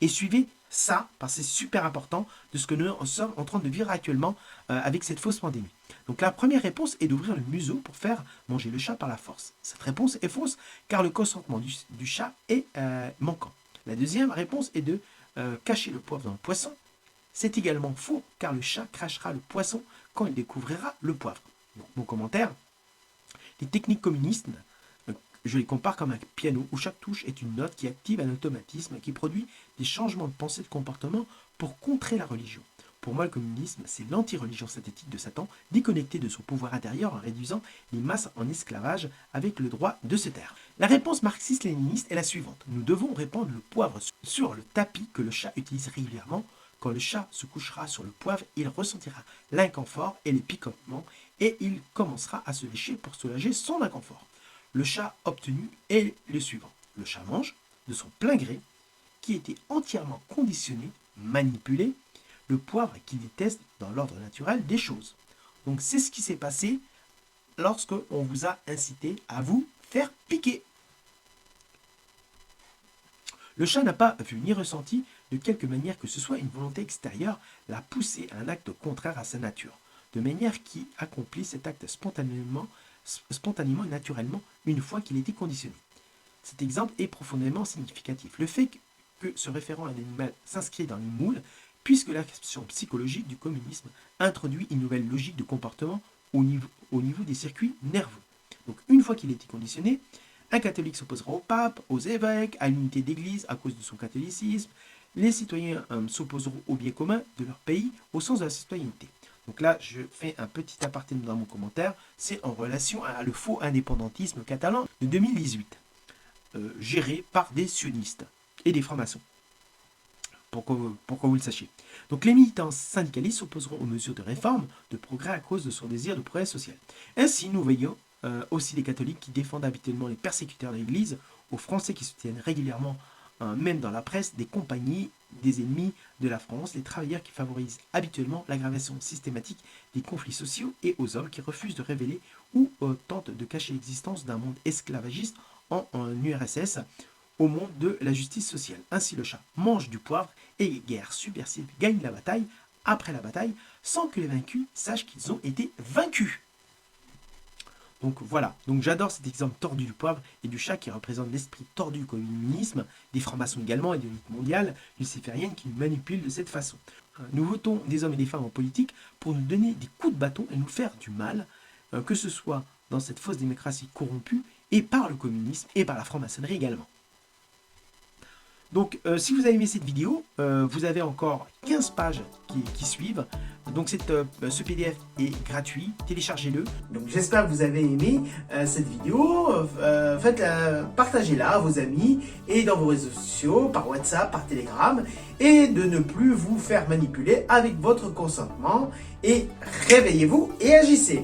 Et suivez ça, parce que c'est super important de ce que nous sommes en train de vivre actuellement avec cette fausse pandémie. Donc la première réponse est d'ouvrir le museau pour faire manger le chat par la force. Cette réponse est fausse car le consentement du chat est manquant. La deuxième réponse est de cacher le poivre dans le poisson. C'est également faux car le chat crachera le poisson quand il découvrira le poivre. Donc, mon commentaire, les techniques communistes, je les compare comme un piano où chaque touche est une note qui active un automatisme qui produit des changements de pensée et de comportement pour contrer la religion. Pour moi, le communisme, c'est l'anti-religion synthétique de Satan, déconnecté de son pouvoir intérieur en réduisant les masses en esclavage avec le droit de se taire. La réponse marxiste-léniniste est la suivante. Nous devons répandre le poivre sur le tapis que le chat utilise régulièrement. Quand le chat se couchera sur le poivre, il ressentira l'inconfort et les picotements et il commencera à se lécher pour soulager son inconfort. Le chat obtenu est le suivant. Le chat mange, de son plein gré, qui était entièrement conditionné, manipulé, le poivre qu'il déteste dans l'ordre naturel des choses. Donc c'est ce qui s'est passé lorsque on vous a incité à vous faire piquer. Le chat n'a pas vu ni ressenti de quelque manière que ce soit une volonté extérieure l'a poussé à un acte contraire à sa nature, de manière qui accomplit cet acte spontanément et naturellement une fois qu'il était conditionné. Cet exemple est profondément significatif. Le fait que ce référent à l'animal s'inscrit dans les moules, puisque l'action psychologique du communisme introduit une nouvelle logique de comportement au niveau des circuits nerveux. Donc une fois qu'il était conditionné, un catholique s'opposera au pape, aux évêques, à l'unité d'église à cause de son catholicisme. Les citoyens s'opposeront au bien commun de leur pays au sens de la citoyenneté. Donc là, je fais un petit aparté dans mon commentaire. C'est en relation à le faux indépendantisme catalan de 2018, géré par des sionistes et des francs-maçons. Pour que vous le sachiez. Donc les militants syndicalistes s'opposeront aux mesures de réforme, de progrès à cause de son désir de progrès social. Ainsi, nous voyons aussi les catholiques qui défendent habituellement les persécuteurs de l'Église, aux Français qui soutiennent régulièrement, même dans la presse, des compagnies des ennemis de la France, les travailleurs qui favorisent habituellement l'aggravation systématique des conflits sociaux et aux hommes qui refusent de révéler ou tentent de cacher l'existence d'un monde esclavagiste en URSS au monde de la justice sociale. Ainsi, le chat mange du poivre et les guerres subversives gagnent la bataille après la bataille sans que les vaincus sachent qu'ils ont été vaincus. Donc voilà, donc j'adore cet exemple tordu du poivre et du chat qui représente l'esprit tordu du communisme, des francs-maçons également et de l'élite mondiale luciférienne qui nous manipulent de cette façon. Nous votons des hommes et des femmes en politique pour nous donner des coups de bâton et nous faire du mal, que ce soit dans cette fausse démocratie corrompue et par le communisme et par la franc-maçonnerie également. Donc si vous avez aimé cette vidéo, vous avez encore 15 pages qui suivent. Donc ce PDF est gratuit, téléchargez-le. Donc j'espère que vous avez aimé cette vidéo. Partagez-la à vos amis et dans vos réseaux sociaux, par WhatsApp, par Telegram. Et de ne plus vous faire manipuler avec votre consentement. Et réveillez-vous et agissez.